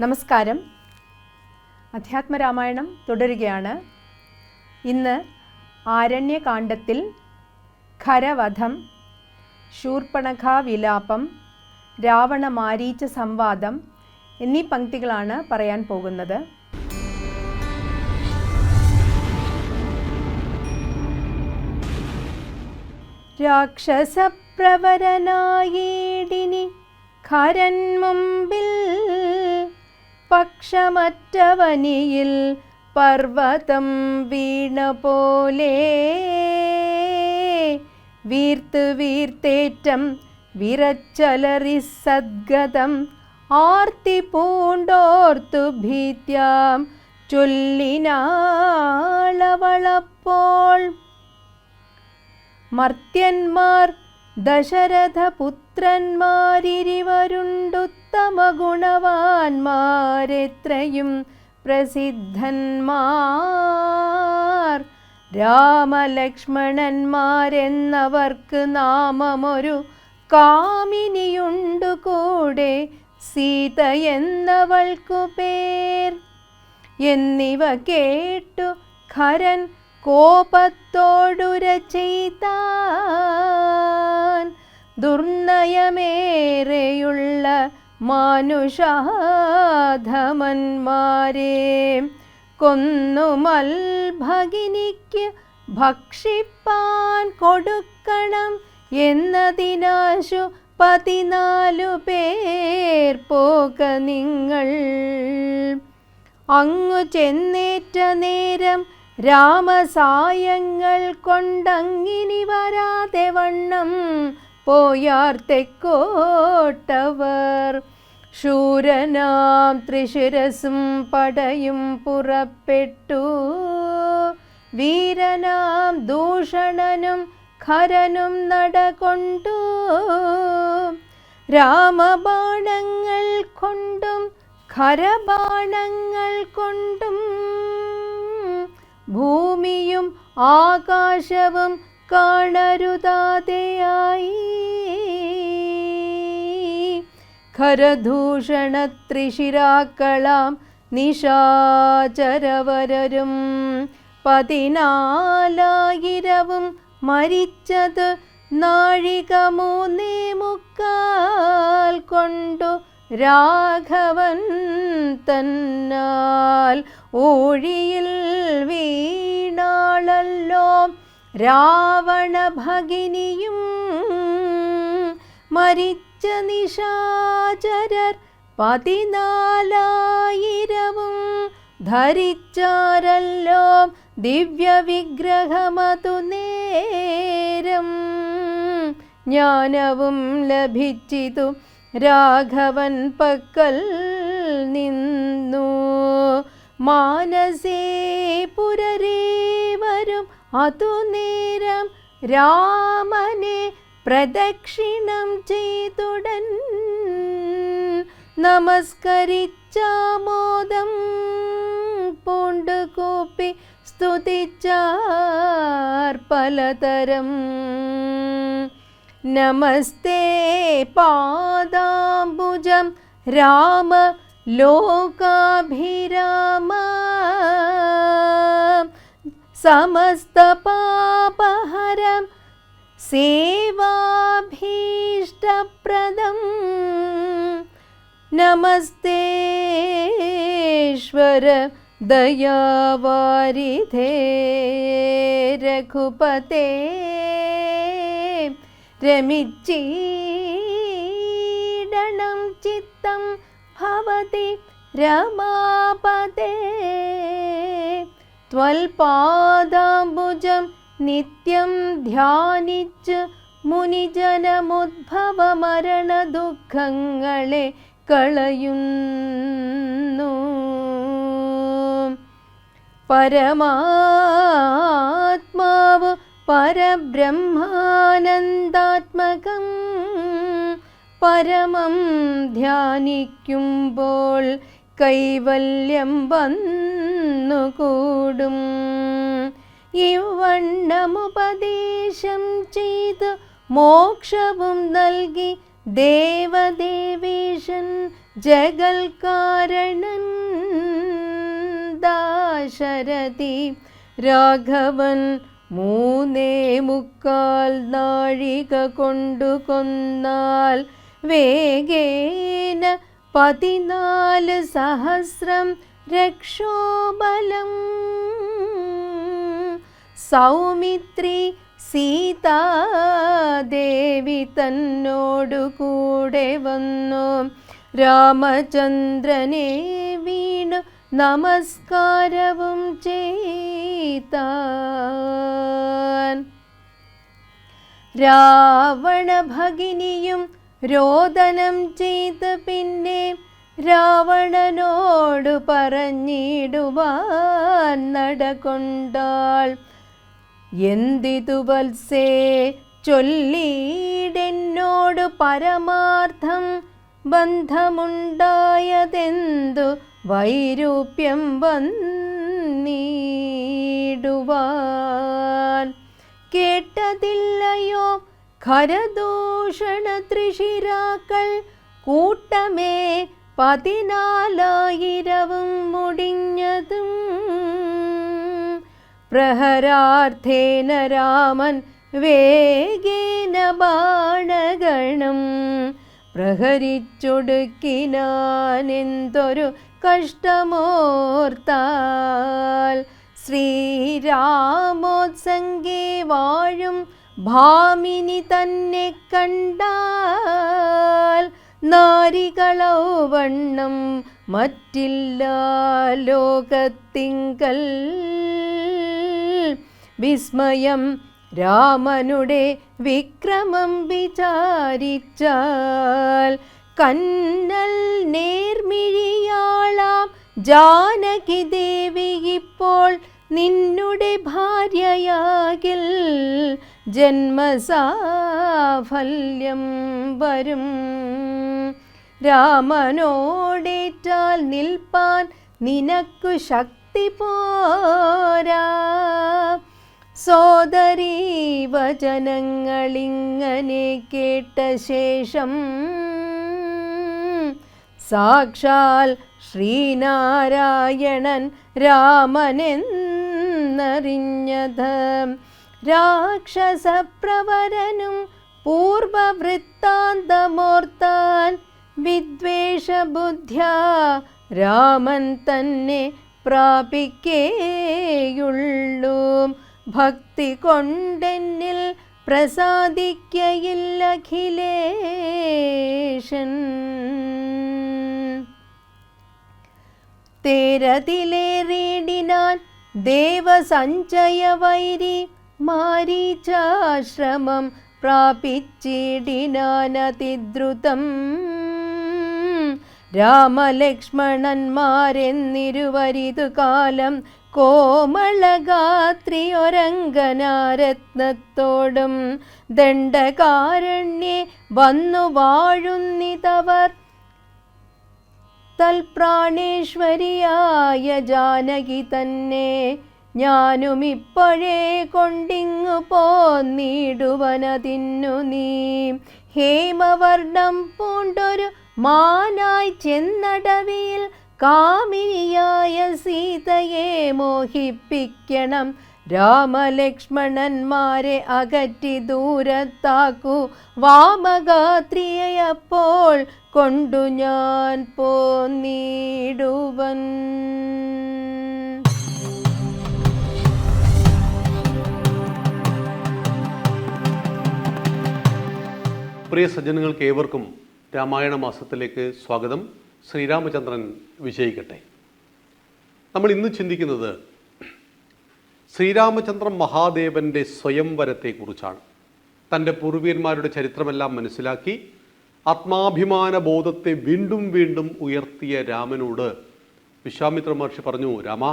നമസ്കാരം. അധ്യാത്മരാമായണം തുടരുകയാണ്. ഇന്ന് ആരണ്യകാണ്ഡത്തിൽ ഖരവധം, ശൂർപ്പണഖാ വിലാപം, രാവണമാരീച സംവാദം എന്നീ പംക്തികളാണ് പറയാൻ പോകുന്നത്. രാക്ഷസപ്രവരനായേടിനി ഖരൻ മുമ്പിൽ പക്ഷമറ്റവനിയിൽ പർവ്വതം വീണ പോലെ വീർത്തേറ്റം വിറച്ചലറി സദ്ഗതം ആർത്തി പൂണ്ടോർത്തു ഭീത്യാം ചൊല്ലിനാളവളപ്പോൾ. മർത്യന്മാർ ദശരഥപുത്രന്മാരിരുവരുണ്ടുത്തമ ഗുണവാന്മാരെത്രയും പ്രസിദ്ധന്മാർ. രാമലക്ഷ്മണന്മാരെന്നവർക്ക് നാമമൊരു കാമിനിയുണ്ടു കൂടെ, സീത എന്നവൾക്കു പേർ. എന്നിവ കേട്ടു ഖരൻ കോപത്തോടുര ചെയ്താൻ. ദുർനയമേറെയുള്ള മാനുഷാധമന്മാരെ കൊന്നുമൽഭഗിനിക്ക് ഭക്ഷിപ്പാൻ കൊടുക്കണം എന്നതിനാശു 14 പേർ പോക നിങ്ങൾ. അങ്ങു ചെന്നേറ്റ നേരം രാമസായങ്ങൾ കൊണ്ടങ്ങിനി വരാതെ വണ്ണം പോയാർ തെക്കോട്ടവർ. ശൂരനാം ത്രിശിരസും പടയും പുറപ്പെട്ടു. വീരനാം ദൂഷണനും ഖരനും നടകൊണ്ടു. രാമബാണങ്ങൾ കൊണ്ടും ഖരബാണങ്ങൾ കൊണ്ടും ഭൂമിയും ആകാശവും കാണരുതാതെയായി. ഖരദൂഷണ ത്രിശിരാക്കളാം നിശാചരവരരും 14,000 മരിച്ചത് നാഴിക 3.25 കൊണ്ടു. രാഘവൻ തന്നാൽ ഊഴിയിൽ വീണാളല്ലോ രാവണ ഭഗിനിയും. മരിച്ച നിശാചരർ 14,000 ധരിച്ചാരല്ലോ ദിവ്യവിഗ്രഹമതു നേരം. ജ്ഞാനവും ലഭിച്ചിതു രാഘവൻ പക്കൽ നിന്നു. മാനസേ പുരരേവരും അതു നേരം രാമനെ പ്രദക്ഷിണം ചെയ്തുടൻ. നമസ്കരിച്ചാമോദം പൂണ്ടുകൂപ്പി സ്തുതിച്ചാർ പലതരം. നമസ്തേ പാദാംബുജം രാമ ലോകാഭിരാമ. സമസ്ത പാപഹരം സേവാഭീഷ്ടപ്രദം. നമസ്തേശ്വര ദയാവാരിധേ രഘുപതേ. രമിച്ചീടണം ചിത്തം ഭവതി രമാപതേ. ത്വൽപാദാംബുജം നിത്യം ധ്യാനിച്ച് മുനിജനമുദ്ഭവ മരണ ദുഃഖങ്ങളെ കളയുന്നു. പരമാത്മാവ് പരബ്രഹ്മാനന്ദാത്മകം പരമം ധ്യാനിക്കുമ്പോൾ കൈവല്യം വന്നുകൂടും. ഇവണ്ണമുപദേശം ചെയ്ത് മോക്ഷവും നൽകി ദേവദേവേശൻ ജഗൽകാരണൻ ദാശരഥി രാഘവൻ 3.25 നാഴിക കൊണ്ടു കൊന്നാൽ വേഗേന 14,000 രക്ഷോബലം. സൗമിത്രി സീതാദേവി തന്നോടു കൂടെ വന്നു രാമചന്ദ്രനെ വീണു നമസ്കാരവും ചെയ്താൻ. രാവണ ഭഗിനിയും രോദനം ചെയ്ത് പിന്നെ രാവണനോടു പറഞ്ഞിടുവാൻ നടകൊണ്ടാൾ. എന്തിതു വത്സേ ചൊല്ലിയിടെന്നോടു പരമാർത്ഥം ബന്ധമുണ്ടായതെന്തു വൈരൂപ്യം വന്നിടുവാൻ. കേട്ടതില്ലയോ ഖരദൂഷണ ത്രിശിരാക്കൾ കൂട്ടമേ 14,000 മുടിഞ്ഞതും. പ്രഹരാർത്ഥേന രാമൻ വേഗേന ബാണഗണം പ്രഹരിച്ചൊടുക്കിനാനെന്തൊരു കഷ്ടമോർത്താൽ. ശ്രീരാമോത്സംഗേ വാഴും ഭാമിനി തന്നെ കണ്ടാൽ നാരികളൗവണ്ണം മറ്റില്ല ലോകത്തിങ്കൽ. വിസ്മയം രാമനുടെ വിക്രമം വിചാരിച്ചാൽ കന്നൽ നേർമിഴിയാളാം ജാനകി ദേവി ഇപ്പോൾ നിന്നുടെ ഭാര്യയാകിൽ ജന്മസാഫല്യം വരും. രാമനോടേറ്റാൽ നിൽപ്പാൻ നിനക്കു ശക്തി പോരാ. സോദരീ വചനങ്ങളിങ്ങനെ കേട്ട ശേഷം സാക്ഷാൽ ശ്രീനാരായണൻ രാമനെന്നറിഞ്ഞത്. രാക്ഷസപ്രവരനും പൂർവവൃത്താന്തമോർത്താൻ വിദ്വേഷബുദ്ധ്യാ രാമൻ തന്നെ പ്രാപിക്കേയുള്ളൂ. ഭക്തി കൊണ്ടെന്നിൽ പ്രസാദിക്കയില്ല അഖിലേശൻ. തേരതിലേറിയിടിനാൻ ദേവസഞ്ചയവൈരി മാരീചാശ്രമം പ്രാപിച്ചിടിനാനതിദ്രുതം. രാമലക്ഷ്മണന്മാരെന്നിരുവരിതു കാലം കോമളഗാത്രിയൊരങ്കനാരത്നത്തോടും ദണ്ഡകാരണ്യെ വന്നു വാഴുന്നിതവർ. തൽപ്രാണേശ്വരിയായ ജാനകി തന്നെ ഞാനും ഇപ്പോഴേ കൊണ്ടിങ്ങു പോന്നിടുവനതിന്നു നീ. ഹേമവർണം പൂണ്ടൊരു മാനായി ചെന്നടവിയിൽ കാമിനിയായ സീതയെ മോഹിപ്പിക്കണം. രാമലക്ഷ്മണന്മാരെ അകറ്റി ദൂരത്താക്കൂ. വാമഗാത്രിയെ അപ്പോൾ കൊണ്ടു ഞാൻ പോന്നിടുവൻ. പ്രിയ സജ്ജനങ്ങൾക്ക് ഏവർക്കും രാമായണ മാസത്തിലേക്ക് സ്വാഗതം. ശ്രീരാമചന്ദ്രൻ വിജയിക്കട്ടെ. നമ്മൾ ഇന്ന് ചിന്തിക്കുന്നത് ശ്രീരാമചന്ദ്രൻ മഹാദേവൻ്റെ സ്വയംവരത്തെക്കുറിച്ചാണ്. തൻ്റെ പൂർവ്വന്മാരുടെ ചരിത്രമെല്ലാം മനസ്സിലാക്കി ആത്മാഭിമാന ബോധത്തെ വീണ്ടും വീണ്ടും ഉയർത്തിയ രാമനോട് വിശ്വാമിത്ര മഹർഷി പറഞ്ഞു, രാമ,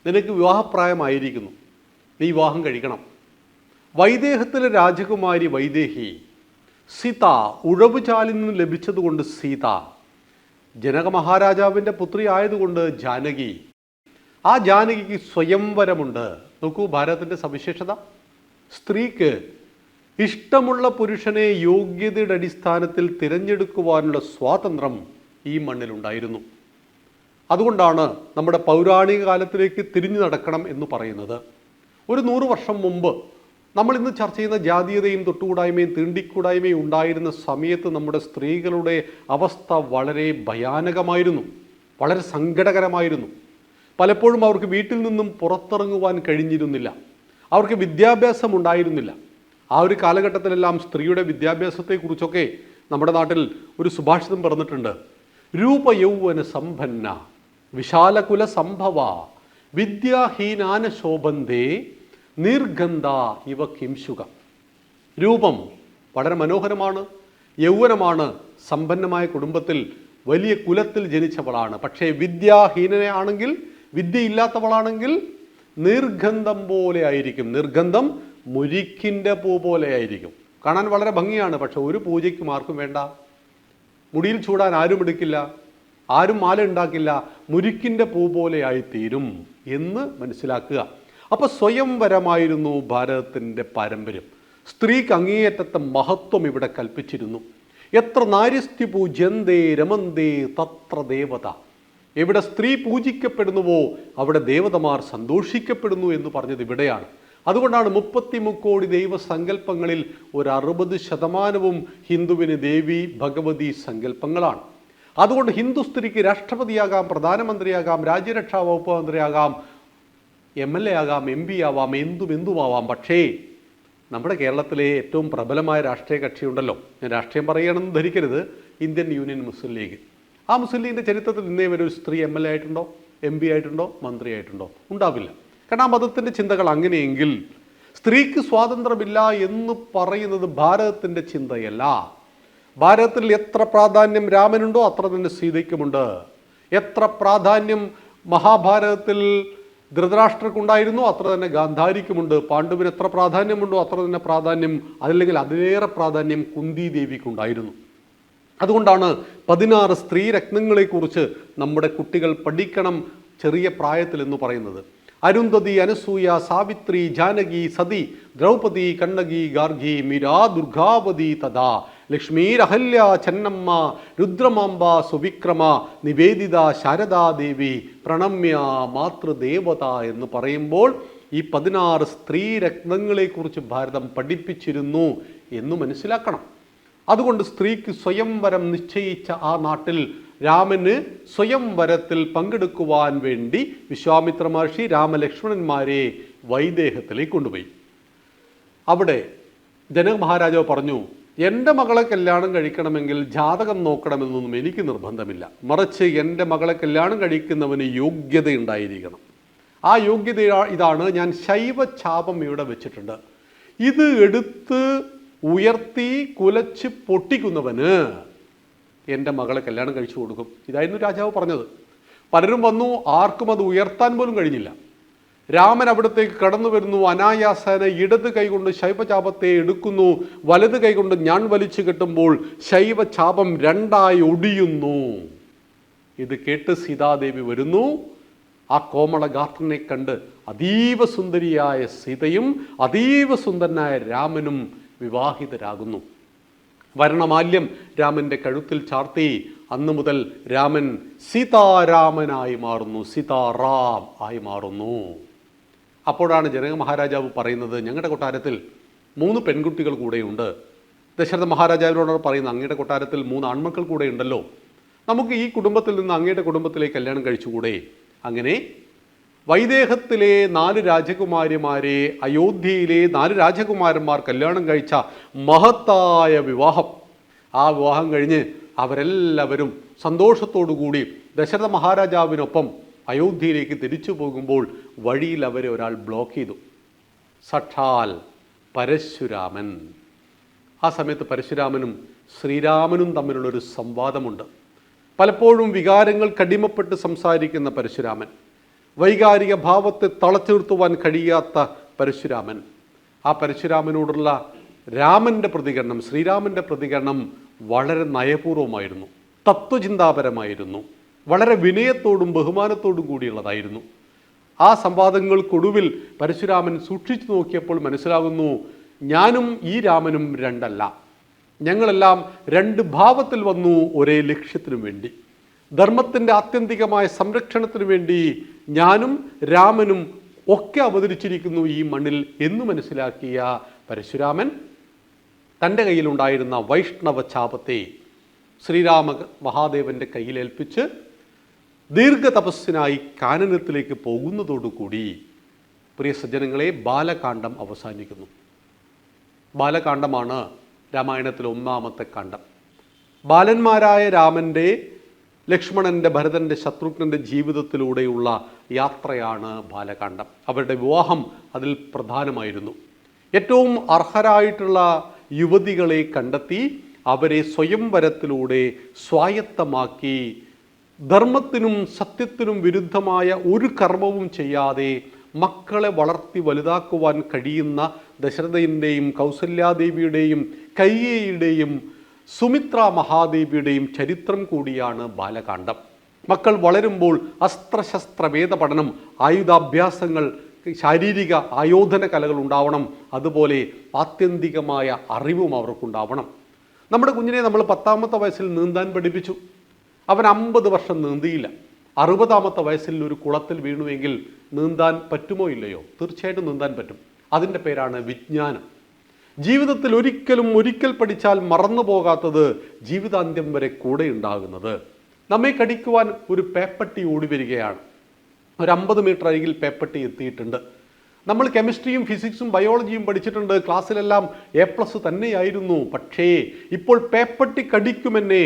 നിനക്ക് വിവാഹപ്രായമായിരിക്കുന്നു, നീ വിവാഹം കഴിക്കണം. വൈദേഹത്തിലെ രാജകുമാരി വൈദേഹി സീത ഉഴവുചാലിൽ നിന്ന് ലഭിച്ചതുകൊണ്ട് സീത, ജനക മഹാരാജാവിൻ്റെ പുത്രി ആയതുകൊണ്ട് ജാനകി. ആ ജാനകിക്ക് സ്വയംവരമുണ്ട്. നോക്കൂ ഭാരതത്തിൻ്റെ സവിശേഷത. സ്ത്രീക്ക് ഇഷ്ടമുള്ള പുരുഷനെ യോഗ്യതയുടെ അടിസ്ഥാനത്തിൽ തിരഞ്ഞെടുക്കുവാനുള്ള സ്വാതന്ത്ര്യം ഈ മണ്ണിലുണ്ടായിരുന്നു. അതുകൊണ്ടാണ് നമ്മുടെ പൗരാണിക കാലത്തിലേക്ക് തിരിഞ്ഞു നടക്കണം എന്ന് പറയുന്നത്. ഒരു 100 വർഷം മുമ്പ് നമ്മളിന്ന് ചർച്ച ചെയ്യുന്ന ജാതീയതയും തൊട്ടുകൂടായ്മയും തീണ്ടിക്കൂടായ്മയും ഉണ്ടായിരുന്ന സമയത്ത് നമ്മുടെ സ്ത്രീകളുടെ അവസ്ഥ വളരെ ഭയാനകമായിരുന്നു, വളരെ സങ്കടകരമായിരുന്നു. പലപ്പോഴും അവർക്ക് വീട്ടിൽ നിന്നും പുറത്തിറങ്ങുവാൻ കഴിഞ്ഞിരുന്നില്ല, അവർക്ക് വിദ്യാഭ്യാസം ഉണ്ടായിരുന്നില്ല. ആ ഒരു കാലഘട്ടത്തിലെല്ലാം സ്ത്രീയുടെ വിദ്യാഭ്യാസത്തെക്കുറിച്ചൊക്കെ നമ്മുടെ നാട്ടിൽ ഒരു സുഭാഷിതം പറഞ്ഞിട്ടുണ്ട്. രൂപയൗവന സമ്പന്ന വിശാലകുല സംഭവ വിദ്യാഹീനാന ശോഭന്തേ നിർഗന്ധ ഇവ കിംശുക. രൂപം വളരെ മനോഹരമാണ്, യൗവനമാണ്, സമ്പന്നമായ കുടുംബത്തിൽ വലിയ കുലത്തിൽ ജനിച്ചവളാണ്. പക്ഷേ വിദ്യാഹീനയാണെങ്കിൽ, വിദ്യയില്ലാത്തവളാണെങ്കിൽ നിർഗന്ധം പോലെ ആയിരിക്കും. നിർഗന്ധം മുരിക്കിൻ്റെ പൂ പോലെ ആയിരിക്കും. കാണാൻ വളരെ ഭംഗിയാണ്, പക്ഷെ ഒരു പൂജയ്ക്കും ആർക്കും വേണ്ട. മുടിയിൽ ചൂടാൻ ആരും എടുക്കില്ല, ആരും മാല ഉണ്ടാക്കില്ല, മുരിക്കിൻ്റെ പൂ പോലെ ആയിത്തീരും എന്ന് മനസ്സിലാക്കുക. അപ്പോൾ സ്വയംവരമായിരുന്നു ഭാരതത്തിൻ്റെ പാരമ്പര്യം. സ്ത്രീക്ക് അങ്ങേയറ്റത്തെ മഹത്വം ഇവിടെ കൽപ്പിച്ചിരുന്നു. എത്ര നാര്യസ്തി പൂജ്യന്തേ രമന്തേ തത്ര ദേവത. എവിടെ സ്ത്രീ പൂജിക്കപ്പെടുന്നുവോ അവിടെ ദേവതമാർ സന്തോഷിക്കപ്പെടുന്നു എന്ന് പറഞ്ഞത് ഇവിടെയാണ്. അതുകൊണ്ടാണ് 33 കോടി ദൈവസങ്കല്പങ്ങളിൽ ഒരു 60% ഹിന്ദുവിന് ദേവി ഭഗവതി സങ്കല്പങ്ങളാണ്. അതുകൊണ്ട് ഹിന്ദു സ്ത്രീക്ക് രാഷ്ട്രപതിയാകാം, പ്രധാനമന്ത്രിയാകാം, രാജ്യരക്ഷാ വകുപ്പ് മന്ത്രിയാകാം, MLA ആകാം, MP ആവാം, എന്തുമാവാം. പക്ഷേ നമ്മുടെ കേരളത്തിലെ ഏറ്റവും പ്രബലമായ രാഷ്ട്രീയ കക്ഷിയുണ്ടല്ലോ, ഞാൻ രാഷ്ട്രീയം പറയുകയാണെന്ന് ധരിക്കരുത്, ഇന്ത്യൻ യൂണിയൻ മുസ്ലിം ലീഗ്. ആ മുസ്ലിം ലീഗിൻ്റെ ചരിത്രത്തിൽ ഇന്നേ വരെ ഒരു സ്ത്രീ MLA ആയിട്ടുണ്ടോ, MP ആയിട്ടുണ്ടോ, മന്ത്രി ആയിട്ടുണ്ടോ? ഉണ്ടാവില്ല. കാരണം ആ മതത്തിൻ്റെ ചിന്തകൾ അങ്ങനെയെങ്കിൽ സ്ത്രീക്ക് സ്വാതന്ത്ര്യമില്ല എന്ന് പറയുന്നത് ഭാരതത്തിൻ്റെ ചിന്തയല്ല. ഭാരതത്തിൽ എത്ര പ്രാധാന്യം രാമനുണ്ടോ അത്ര തന്നെ സീതയ്ക്കുമുണ്ട്. എത്ര പ്രാധാന്യം മഹാഭാരതത്തിൽ ധൃതരാഷ്ട്രക്കുണ്ടായിരുന്നു അത്ര തന്നെ ഗാന്ധാരിക്കുമുണ്ട്. പാണ്ഡുവിന് എത്ര പ്രാധാന്യമുണ്ടോ അത്ര തന്നെ പ്രാധാന്യം, അതല്ലെങ്കിൽ അതിലേറെ പ്രാധാന്യം കുന്തി ദേവിക്കുണ്ടായിരുന്നു. അതുകൊണ്ടാണ് 16 സ്ത്രീരത്നങ്ങളെക്കുറിച്ച് നമ്മുടെ കുട്ടികൾ പഠിക്കണം ചെറിയ പ്രായത്തിൽ എന്ന് പറയുന്നത്. അരുന്ധതി, അനസൂയ, സാവിത്രി, ജാനകി, സതി, ദ്രൗപദി, കണ്ണകി, ഗാർഗി, മീരാ, ദുർഗാവതി തഥാ ലക്ഷ്മീരഹല്യ, ചെന്നമ്മ, രുദ്രമാംബ, സുവിക്രമ, നിവേദിത, ശാരദാദേവി, പ്രണമ്യ, മാതൃദേവത എന്ന് പറയുമ്പോൾ ഈ 16 സ്ത്രീരത്നങ്ങളെക്കുറിച്ച് ഭാരതം പഠിപ്പിച്ചിരുന്നു എന്ന് മനസ്സിലാക്കണം. അതുകൊണ്ട് സ്ത്രീക്ക് സ്വയംവരം നിശ്ചയിച്ച ആ നാട്ടിൽ രാമന് സ്വയംവരത്തിൽ പങ്കെടുക്കുവാൻ വേണ്ടി വിശ്വാമിത്ര മഹർഷി രാമലക്ഷ്മണന്മാരെ വൈദേഹത്തിലേക്ക് കൊണ്ടുപോയി. അവിടെ ജനക മഹാരാജാവ് പറഞ്ഞു, എൻ്റെ മകളെ കല്യാണം കഴിക്കണമെങ്കിൽ ജാതകം നോക്കണമെന്നൊന്നും എനിക്ക് നിർബന്ധമില്ല, മറിച്ച് എൻ്റെ മകളെ കല്യാണം കഴിക്കുന്നവന് യോഗ്യത ഉണ്ടായിരിക്കണം. ആ യോഗ്യത ഇതാണ്, ഞാൻ ശൈവഛാപം ഇവിടെ വെച്ചിട്ടുണ്ട്. ഇത് എടുത്ത് ഉയർത്തി കുലച്ച് പൊട്ടിക്കുന്നവന് എൻ്റെ മകളെ കല്യാണം കഴിച്ചു കൊടുക്കും. ഇതായിരുന്നു രാജാവ് പറഞ്ഞത്. പലരും വന്നു, ആർക്കും അത് ഉയർത്താൻ പോലും കഴിഞ്ഞില്ല. രാമൻ അവിടത്തേക്ക് കടന്നു വരുന്നു, അനായാസന ഇടത് കൈകൊണ്ട് ശൈവചാപത്തെ എടുക്കുന്നു, വലത് കൈകൊണ്ട് ഞാൻ വലിച്ചു കെട്ടുമ്പോൾ ശൈവചാപം 2ആയി ഒടിയുന്നു. ഇത് കേട്ട് സീതാദേവി വരുന്നു. ആ കോമളഗാത്രനെ കണ്ട് അതീവ സുന്ദരിയായ സീതയും അതീവ സുന്ദരനായ രാമനും വിവാഹിതരാകുന്നു. വരണമാല്യം രാമൻ്റെ കഴുത്തിൽ ചാർത്തി. അന്നു മുതൽ രാമൻ സീതാരാമനായി മാറുന്നു, സീതാറാം ആയി മാറുന്നു. അപ്പോഴാണ് ജനക മഹാരാജാവ് പറയുന്നത്, ഞങ്ങളുടെ കൊട്ടാരത്തിൽ 3 പെൺകുട്ടികൾ കൂടെയുണ്ട്. ദശരഥ മഹാരാജാവിനോടാണ് പറയുന്നത്, അങ്ങയുടെ കൊട്ടാരത്തിൽ 3 ആൺമക്കൾ കൂടെ ഉണ്ടല്ലോ, നമുക്ക് ഈ കുടുംബത്തിൽ നിന്ന് അങ്ങയുടെ കുടുംബത്തിലേക്ക് കല്യാണം കഴിച്ചുകൂടെ? അങ്ങനെ വൈദേഹത്തിലെ 4 രാജകുമാരിമാരെ അയോധ്യയിലെ 4 രാജകുമാരന്മാർ കല്യാണം കഴിച്ച മഹത്തായ വിവാഹം. ആ വിവാഹം കഴിഞ്ഞ് അവരെല്ലാവരും സന്തോഷത്തോടുകൂടി ദശരഥ മഹാരാജാവിനൊപ്പം അയോധ്യയിലേക്ക് തിരിച്ചു പോകുമ്പോൾ വഴിയിൽ അവരെ ഒരാൾ ബ്ലോക്ക് ചെയ്തു. സാക്ഷാൽ പരശുരാമൻ. ആ സമയത്ത് പരശുരാമനും ശ്രീരാമനും തമ്മിലുള്ളൊരു സംവാദമുണ്ട്. പലപ്പോഴും വികാരങ്ങൾ കടിമപ്പെട്ട് സംസാരിക്കുന്ന പരശുരാമൻ, വൈകാരിക ഭാവത്തെ തളച്ചു നിർത്തുവാൻ കഴിയാത്ത പരശുരാമൻ. ആ പരശുരാമനോടുള്ള രാമൻ്റെ പ്രതികരണം, ശ്രീരാമൻ്റെ പ്രതികരണം വളരെ നയപൂർവമായിരുന്നു, തത്വചിന്താപരമായിരുന്നു, വളരെ വിനയത്തോടും ബഹുമാനത്തോടും കൂടിയുള്ളതായിരുന്നു. ആ സംവാദങ്ങൾക്കൊടുവിൽ പരശുരാമൻ സൂക്ഷിച്ചു നോക്കിയപ്പോൾ മനസ്സിലാകുന്നു, ഞാനും ഈ രാമനും രണ്ടല്ല, ഞങ്ങളെല്ലാം 2 ഭാവത്തിൽ വന്നു ഒരേ ലക്ഷ്യത്തിനു വേണ്ടി. ധർമ്മത്തിൻ്റെ ആത്യന്തികമായ സംരക്ഷണത്തിനു വേണ്ടി ഞാനും രാമനും ഒക്കെ അവതരിച്ചിരിക്കുന്നു ഈ മണ്ണിൽ എന്ന് മനസ്സിലാക്കിയ പരശുരാമൻ തൻ്റെ കയ്യിലുണ്ടായിരുന്ന വൈഷ്ണവ ചാപത്തെ ശ്രീരാമ മഹാദേവൻ്റെ കയ്യിലേൽപ്പിച്ച് ദീർഘതപസ്സിനായി കാനനത്തിലേക്ക് പോകുന്നതോടുകൂടി പ്രിയ സജ്ജനങ്ങളെ ബാലകാന്ഡം അവസാനിക്കുന്നു. ബാലകാന്ഡമാണ് രാമായണത്തിലെ ഒന്നാമത്തെ കാണ്ഡം. ബാലന്മാരായ രാമൻ്റെ, ലക്ഷ്മണൻ്റെ, ഭരതൻ്റെ, ശത്രുഘ്നൻ്റെ ജീവിതത്തിലൂടെയുള്ള യാത്രയാണ് ബാലകാന്ഡം. അവരുടെ വിവാഹം അതിൽ പ്രധാനമായിരുന്നു. ഏറ്റവും അർഹരായിട്ടുള്ള യുവതികളെ കണ്ടെത്തി അവരെ സ്വയംവരത്തിലൂടെ സ്വായത്തമാക്കി ധർമ്മത്തിനും സത്യത്തിനും വിരുദ്ധമായ ഒരു കർമ്മവും ചെയ്യാതെ മക്കളെ വളർത്തി വലുതാക്കുവാൻ കഴിയുന്ന ദശരഥൻ്റെയും കൗസല്യാദേവിയുടെയും കൈകേയിയുടെയും സുമിത്ര മഹാദേവിയുടെയും ചരിത്രം കൂടിയാണ് ബാലകാന്ഡം. മക്കൾ വളരുമ്പോൾ അസ്ത്രശസ്ത്ര വേദ പഠനം, ആയുധാഭ്യാസങ്ങൾ, ശാരീരിക ആയോധന കലകൾ ഉണ്ടാവണം. അതുപോലെ ആത്യന്തികമായ അറിവും അവർക്കുണ്ടാവണം. നമ്മുടെ കുഞ്ഞിനെ നമ്മൾ 10ാമത്തെ വയസ്സിൽ നീന്താൻ പഠിപ്പിച്ചു. അവൻ 50 വർഷം നീന്തിയില്ല. 60ാമത്തെ വയസ്സിൽ ഒരു കുളത്തിൽ വീണുവെങ്കിൽ നീന്താൻ പറ്റുമോ ഇല്ലയോ? തീർച്ചയായിട്ടും നീന്താൻ പറ്റും. അതിൻ്റെ പേരാണ് വിജ്ഞാനം. ജീവിതത്തിൽ ഒരിക്കൽ പഠിച്ചാൽ മറന്നു പോകാത്തത്, ജീവിതാന്ത്യം വരെ കൂടെ ഉണ്ടാകുന്നത്. നമ്മെ കടിക്കുവാൻ ഒരു പേപ്പട്ടി ഓടി വരികയാണ്. ഒരു 50 മീറ്റർ അരികിൽ പേപ്പട്ടി എത്തിയിട്ടുണ്ട്. നമ്മൾ കെമിസ്ട്രിയും ഫിസിക്സും ബയോളജിയും പഠിച്ചിട്ടുണ്ട്. ക്ലാസ്സിലെല്ലാം A+ തന്നെയായിരുന്നു. പക്ഷേ ഇപ്പോൾ പേപ്പട്ടി കടിക്കുമെന്നെ,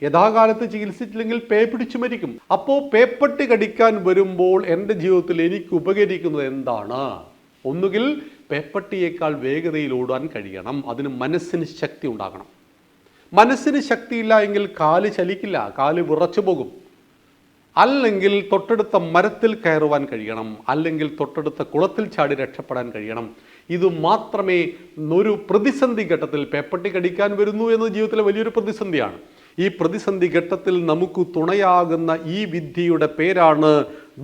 യഥാകാലത്ത് ചികിത്സിച്ചില്ലെങ്കിൽ പേ പിടിച്ചു മരിക്കും. അപ്പോൾ പേപ്പട്ടി കടിക്കാൻ വരുമ്പോൾ എൻ്റെ ജീവിതത്തിൽ എനിക്ക് ഉപകരിക്കുന്നത് എന്താണ്? ഒന്നുകിൽ പേപ്പട്ടിയേക്കാൾ വേഗതയിൽ ഓടാൻ കഴിയണം. അതിന് മനസ്സിന് ശക്തി ഉണ്ടാകണം. മനസ്സിന് ശക്തിയില്ല എങ്കിൽ കാല് ചലിക്കില്ല, കാല് വിറച്ചു പോകും. അല്ലെങ്കിൽ തൊട്ടടുത്ത മരത്തിൽ കയറുവാൻ കഴിയണം, അല്ലെങ്കിൽ തൊട്ടടുത്ത കുളത്തിൽ ചാടി രക്ഷപ്പെടാൻ കഴിയണം. ഇത് മാത്രമേ ഒരു പ്രതിസന്ധി ഘട്ടത്തിൽ, പേപ്പട്ടി കടിക്കാൻ വരുന്നു എന്നത് ജീവിതത്തിലെ വലിയൊരു പ്രതിസന്ധിയാണ്. ഈ പ്രതിസന്ധി ഘട്ടത്തിൽ നമുക്ക് തുണയാകുന്ന ഈ വിദ്യയുടെ പേരാണ്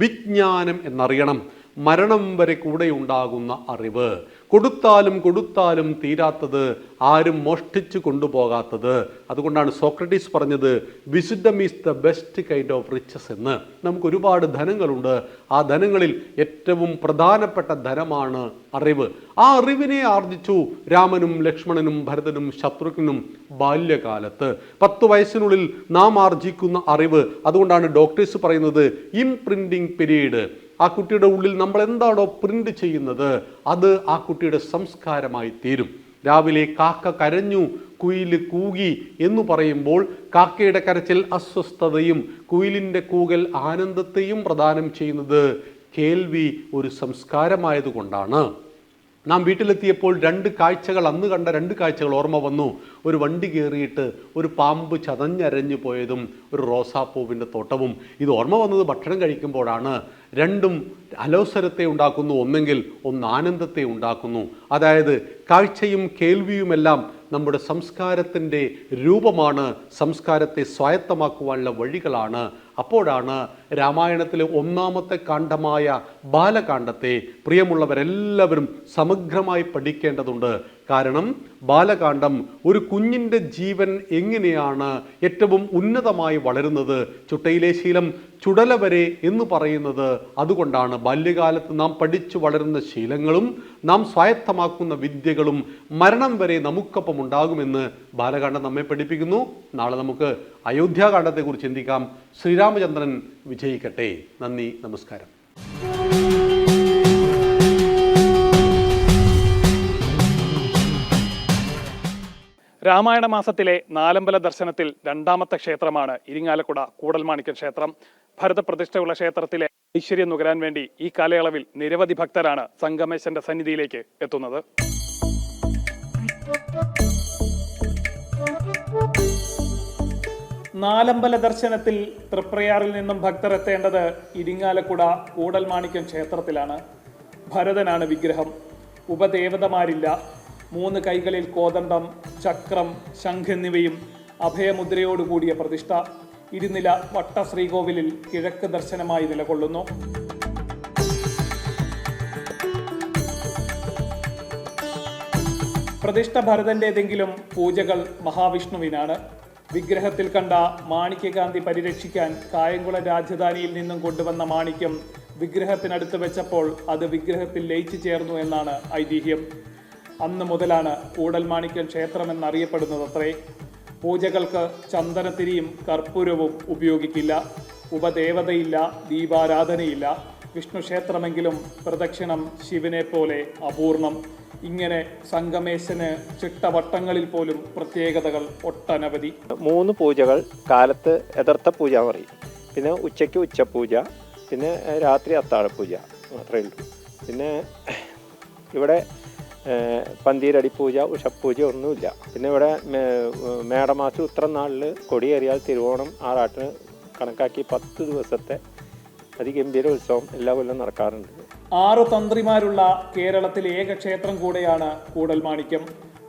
വിജ്ഞാനം എന്നറിയണം. മരണം വരെ കൂടെ ഉണ്ടാകുന്ന അറിവ്, കൊടുത്താലും തീരാത്തത്, ആരും മോഷ്ടിച്ചു കൊണ്ടുപോകാത്തത്. അതുകൊണ്ടാണ് സോക്രട്ടീസ് പറഞ്ഞത് wisdom is the best kind of riches എന്ന്. നമുക്ക് ഒരുപാട് ധനങ്ങളുണ്ട്. ആ ധനങ്ങളിൽ ഏറ്റവും പ്രധാനപ്പെട്ട ധനമാണ് അറിവ്. ആ അറിവിനെ ആർജിച്ചു രാമനും ലക്ഷ്മണനും ഭരതനും ശത്രുഘ്നും ബാല്യകാലത്ത്. 10 വയസ്സിനുള്ളിൽ നാം ആർജിക്കുന്ന അറിവ്, അതുകൊണ്ടാണ് ഡോക്ടേഴ്സ് പറയുന്നത് ഇംപ്രിന്റിംഗ് പീരീഡ്. ആ കുട്ടിയുടെ ഉള്ളിൽ നമ്മൾ എന്താണോ പ്രിന്റ് ചെയ്യുന്നത് അത് ആ കുട്ടിയുടെ സംസ്കാരമായി തീരും. രാവിലെ കാക്ക കരഞ്ഞു, കുയില് കൂകി എന്ന് പറയുമ്പോൾ കാക്കയുടെ കരച്ചിൽ അസ്വസ്ഥതയും കുയിലിൻ്റെ കൂകൽ ആനന്ദത്തെയും പ്രദാനം ചെയ്യുന്നത് കേൾവി ഒരു സംസ്കാരമായതുകൊണ്ടാണ്. നാം വീട്ടിലെത്തിയപ്പോൾ 2 കാഴ്ചകൾ, അന്ന് കണ്ട 2 കാഴ്ചകൾ ഓർമ്മ വന്നു. ഒരു വണ്ടി കയറിയിട്ട് ഒരു പാമ്പ് ചതഞ്ഞരഞ്ഞു പോയതും ഒരു റോസാപ്പൂവിൻ്റെ തോട്ടവും. ഇത് ഓർമ്മ വന്നത് ഭക്ഷണം കഴിക്കുമ്പോഴാണ്. രണ്ടും അലോസരത്തെ ഉണ്ടാക്കുന്നു, ഒന്നെങ്കിൽ ഒന്ന് ആനന്ദത്തെ ഉണ്ടാക്കുന്നു. അതായത് കാഴ്ചയും കേൾവിയുമെല്ലാം നമ്മുടെ സംസ്കാരത്തിൻ്റെ രൂപമാണ്, സംസ്കാരത്തെ സ്വായത്തമാക്കുവാനുള്ള വഴികളാണ്. അപ്പോഴാണ് രാമായണത്തിലെ ഒന്നാമത്തെ കാണ്ഡമായ ബാലകാണ്ഡത്തെ പ്രിയമുള്ളവരെല്ലാവരും സമഗ്രമായി പഠിക്കേണ്ടതുണ്ട്. കാരണം ബാലകാണ്ഡം ഒരു കുഞ്ഞിൻ്റെ ജീവൻ എങ്ങനെയാണ് ഏറ്റവും ഉന്നതമായി വളരുന്നത്, ചുട്ടയിലെ ശീലം ചുടല വരെ എന്ന് പറയുന്നത് അതുകൊണ്ടാണ്. ബാല്യകാലത്ത് നാം പഠിച്ചു വളരുന്ന ശീലങ്ങളും നാം സ്വായത്തമാക്കുന്ന വിദ്യകളും മരണം വരെ നമുക്കൊപ്പം ഉണ്ടാകുമെന്ന് ബാലകാണ്ഡം നമ്മെ പഠിപ്പിക്കുന്നു. നാളെ നമുക്ക് അയോധ്യാകാണ്ഡത്തെക്കുറിച്ച് ചിന്തിക്കാം. ശ്രീരാമചന്ദ്രൻ വിജയിക്കട്ടെ. നന്ദി, നമസ്കാരം. രാമായണ മാസത്തിലെ നാലമ്പല ദർശനത്തിൽ 2ാമത്തെ ക്ഷേത്രമാണ് ഇരിങ്ങാലക്കുട കൂടൽമാണിക്യം ക്ഷേത്രം. ഭരതപ്രതിഷ്ഠയുള്ള ക്ഷേത്രത്തിലെ ഐശ്വര്യം നുകരാൻ വേണ്ടി ഈ കാലയളവിൽ നിരവധി ഭക്തരാണ് സംഗമേശന്റെ സന്നിധിയിലേക്ക് എത്തുന്നത്. നാലമ്പല ദർശനത്തിൽ തൃപ്രയാറിൽ നിന്നും ഭക്തർ എത്തേണ്ടത് ഇരിങ്ങാലക്കുട കൂടൽമാണിക്യം ക്ഷേത്രത്തിലാണ്. ഭരതനാണ് വിഗ്രഹം. ഉപദേവതമാരില്ല. 3 കൈകളിൽ കോദണ്ഡം, ചക്രം, ശംഖ് എന്നിവയും അഭയമുദ്രയോടുകൂടിയ പ്രതിഷ്ഠ. ഇരുനില വട്ട ശ്രീകോവിലിൽ കിഴക്ക് ദർശനമായി നിലകൊള്ളുന്നു. പ്രതിഷ്ഠ ഭരതന്റേതെങ്കിലും പൂജകൾ മഹാവിഷ്ണുവിനാണ്. വിഗ്രഹത്തിൽ കണ്ട മാണിക്യകാന്തി പരിരക്ഷിക്കാൻ കായംകുളം രാജധാനിയിൽ നിന്നും കൊണ്ടുവന്ന മാണിക്യം വിഗ്രഹത്തിനടുത്ത് വെച്ചപ്പോൾ അത് വിഗ്രഹത്തിൽ ലയിച്ചു ചേർന്നു എന്നാണ് ഐതിഹ്യം. അന്ന് മുതലാണ് കൂടൽമാണിക്യം ക്ഷേത്രം എന്നറിയപ്പെടുന്നതത്രേ. പൂജകൾക്ക് ചന്ദനത്തിരിയും കർപ്പൂരവും ഉപയോഗിക്കില്ല. ഉപദേവതയില്ല, ദീപാരാധനയില്ല. വിഷ്ണു ക്ഷേത്രമെങ്കിലും പ്രദക്ഷിണം ശിവനെ പോലെ അപൂർണം. ഇങ്ങനെ സംഗമേശന് ചിട്ടവട്ടങ്ങളിൽ പോലും പ്രത്യേകതകൾ ഒട്ടനവധി. 3 പൂജകൾ. കാലത്ത് യഥാർത്ഥ പൂജ പറയും, പിന്നെ ഉച്ചയ്ക്ക് ഉച്ചപൂജ, പിന്നെ രാത്രി അത്താഴപൂജ മാത്രമേ ഉള്ളൂ. പിന്നെ ഇവിടെ പന്തീരടി പൂജ, ഉഷപ്പൂജ ഒന്നുമില്ല. പിന്നെ ഇവിടെ മേടമാസം ഉത്രനാളിൽ കൊടിയേറിയാൽ തിരുവോണം ആറാട്ടിന് കണക്കാക്കി 10 ദിവസത്തെ അതിഗംഭീര ഉത്സവം എല്ലാ കൊല്ലം നടക്കാറുണ്ട്. 6 തന്ത്രിമാരുള്ള കേരളത്തിലെ ഏക ക്ഷേത്രം കൂടെയാണ് കൂടൽമാണിക്യം.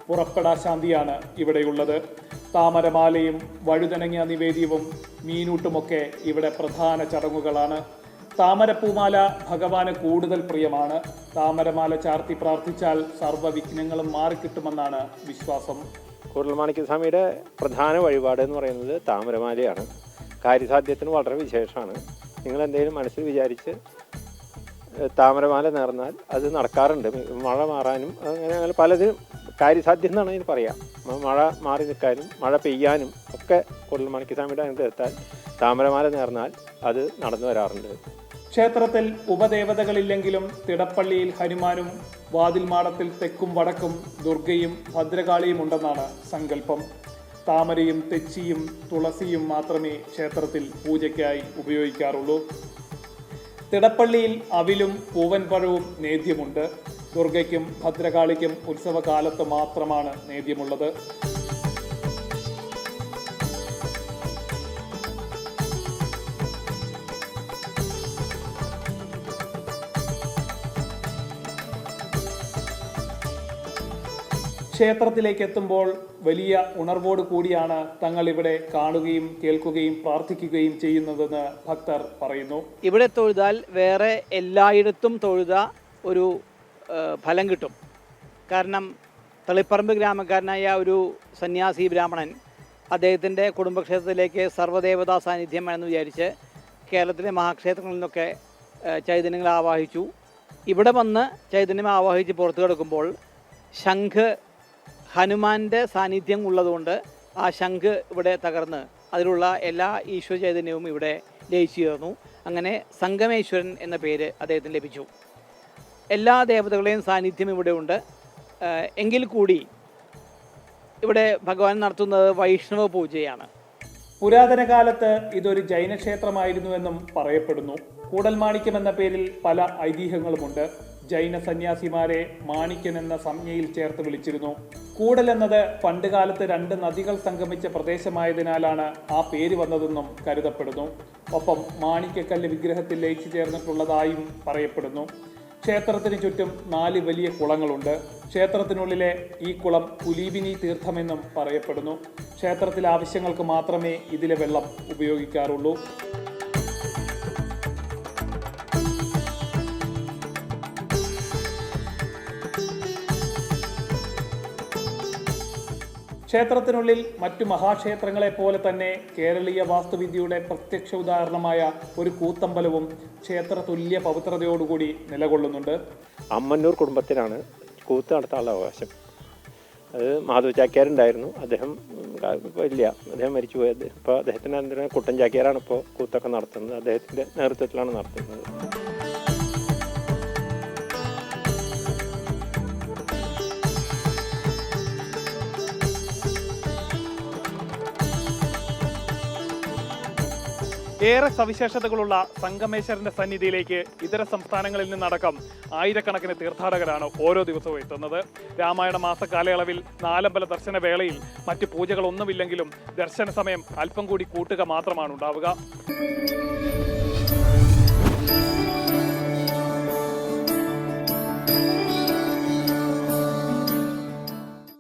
പുറപ്പെടാശാന്തിയാണ് ഇവിടെയുള്ളത്. താമരമാലയും വഴുതനങ്ങ നിവേദ്യവും മീനൂട്ടുമൊക്കെ ഇവിടെ പ്രധാന ചടങ്ങുകളാണ്. താമരപ്പൂമാല ഭഗവാന് കൂടുതൽ പ്രിയമാണ്. താമരമാല ചാർത്തി പ്രാർത്ഥിച്ചാൽ സർവ്വവിഘ്നങ്ങളും മാറിക്കിട്ടുമെന്നാണ് വിശ്വാസം. കൂടൽമാണിക്യ സ്വാമിയുടെ പ്രധാന വഴിപാട് എന്ന് പറയുന്നത് താമരമാലയാണ്. കാര്യസാധ്യത്തിന് വളരെ വിശേഷമാണ്. നിങ്ങൾ എന്തെങ്കിലും മനസ്സിൽ വിചാരിച്ച് താമരമാല നേർന്നാൽ അത് നടക്കാറുണ്ട്. മഴ മാറാനും അങ്ങനെ പലതിനും കാര്യസാധ്യം എന്നാണ് ഇതിന് പറയാം. മഴ മാറി നിൽക്കാനും മഴ പെയ്യാനും ഒക്കെ കൂടൽമാണിക്യ സ്വാമിയുടെ അനുഗ്രഹത്താൽ താമരമാല നേർന്നാൽ അത് നടന്നു വരാറുണ്ട്. ക്ഷേത്രത്തിൽ ഉപദേവതകളില്ലെങ്കിലും തിടപ്പള്ളിയിൽ ഹനുമാനും വാതിൽമാടത്തിൽ തെക്കും വടക്കും ദുർഗയും ഭദ്രകാളിയും ഉണ്ടെന്നാണ് സങ്കല്പം. താമരയും തെച്ചിയും തുളസിയും മാത്രമേ ക്ഷേത്രത്തിൽ പൂജയ്ക്കായി ഉപയോഗിക്കാറുള്ളൂ. തിടപ്പള്ളിയിൽ അവിലും പൂവൻപഴവും നേദ്യമുണ്ട്. ദുർഗയ്ക്കും ഭദ്രകാളിക്കും ഉത്സവകാലത്ത് മാത്രമാണ് നേദ്യമുള്ളത്. ക്ഷേത്രത്തിലേക്ക് എത്തുമ്പോൾ വലിയ ഉണർവോട് കൂടിയാണ് തങ്ങൾ ഇവിടെ കാണുകയും കേൾക്കുകയും പ്രാർത്ഥിക്കുകയും ചെയ്യുന്നതെന്ന് ഭക്തർ പറയുന്നു. ഇവിടെ തൊഴുതാൽ വേറെ എല്ലായിടത്തും തൊഴുത ഒരു ഫലം കിട്ടും. കാരണം തളിപ്പറമ്പ് ഗ്രാമക്കാരനായ ഒരു സന്യാസി ബ്രാഹ്മണൻ അദ്ദേഹത്തിൻ്റെ കുടുംബക്ഷേത്രത്തിലേക്ക് സർവ്വദേവതാ സാന്നിധ്യം എന്ന് വിചാരിച്ച് കേരളത്തിലെ മഹാക്ഷേത്രങ്ങളിൽ നിന്നൊക്കെ ചൈതന്യങ്ങൾ ആവാഹിച്ചു. ഇവിടെ വന്ന് ചൈതന്യം ആവാഹിച്ച് പുറത്തു കിടക്കുമ്പോൾ ശംഖ് ഹനുമാൻ്റെ സാന്നിധ്യം ഉള്ളതുകൊണ്ട് ആ ശംഖ് ഇവിടെ തകർന്ന് അതിലുള്ള എല്ലാ ഈശ്വര ചൈതന്യവും ഇവിടെ ലയിച്ചു ചേർന്നു. അങ്ങനെ സംഗമേശ്വരൻ എന്ന പേര് അദ്ദേഹത്തിന് ലഭിച്ചു. എല്ലാ ദേവതകളുടെയും സാന്നിധ്യം ഇവിടെ ഉണ്ട്. എങ്കിൽ കൂടി ഇവിടെ ഭഗവാൻ നടത്തുന്നത് വൈഷ്ണവ പൂജയാണ്. പുരാതന കാലത്ത് ഇതൊരു ജൈനക്ഷേത്രമായിരുന്നുവെന്നും പറയപ്പെടുന്നു. കൂടൽമാണിക്യം എന്ന പേരിൽ പല ഐതിഹ്യങ്ങളുമുണ്ട്. ജൈന സന്യാസിമാരെ മാണിക്യൻ എന്ന സംജ്ഞയിൽ ചേർത്ത് വിളിച്ചിരുന്നു. കൂടൽ എന്നത് പണ്ടുകാലത്ത് 2 നദികൾ സംഗമിച്ച പ്രദേശമായതിനാലാണ് ആ പേര് വന്നതെന്നും കരുതപ്പെടുന്നു. ഒപ്പം മാണിക്യക്കല്ല് വിഗ്രഹത്തിൽ ലയിച്ചു ചേർന്നിട്ടുള്ളതായും പറയപ്പെടുന്നു. ക്ഷേത്രത്തിന് ചുറ്റും 4 വലിയ കുളങ്ങളുണ്ട്. ക്ഷേത്രത്തിനുള്ളിലെ ഈ കുളം കുലീബിനി തീർത്ഥമെന്നും പറയപ്പെടുന്നു. ക്ഷേത്രത്തിലെ ആവശ്യങ്ങൾക്ക് മാത്രമേ ഇതിലെ വെള്ളം ഉപയോഗിക്കാറുള്ളൂ. ക്ഷേത്രത്തിനുള്ളിൽ മറ്റു മഹാക്ഷേത്രങ്ങളെ പോലെ തന്നെ കേരളീയ വാസ്തുവിദ്യയുടെ പ്രത്യക്ഷ ഉദാഹരണമായ ഒരു കൂത്തമ്പലവും ക്ഷേത്ര തുല്യ പവിത്രതയോടുകൂടി നിലകൊള്ളുന്നുണ്ട്. അമ്മന്നൂർ കുടുംബത്തിനാണ് കൂത്ത് നടത്താനുള്ള അവകാശം. അത് മാധവ ചാക്യാരുണ്ടായിരുന്നു. അദ്ദേഹം മരിച്ചു പോയത്. ഇപ്പോൾ അദ്ദേഹത്തിൻ്റെ അനന്തരം കുട്ടൻ ചാക്യാരാണ് ഇപ്പോൾ കൂത്തൊക്കെ നടത്തുന്നത്. അദ്ദേഹത്തിൻ്റെ നേതൃത്വത്തിലാണ് നടത്തുന്നത്. ഏറെ സവിശേഷതകളുള്ള സംഗമേശ്വരന്റെ സന്നിധിയിലേക്ക് ഇതര സംസ്ഥാനങ്ങളിൽ നിന്നടക്കം ആയിരക്കണക്കിന് തീർത്ഥാടകരാണ് ഓരോ ദിവസവും എത്തുന്നത്. രാമായണ മാസ കാലയളവിൽ നാലമ്പല ദർശന വേളയിൽ മറ്റ് പൂജകളൊന്നുമില്ലെങ്കിലും ദർശന സമയം അല്പം കൂടി കൂട്ടുക മാത്രമാണ് ഉണ്ടാവുക.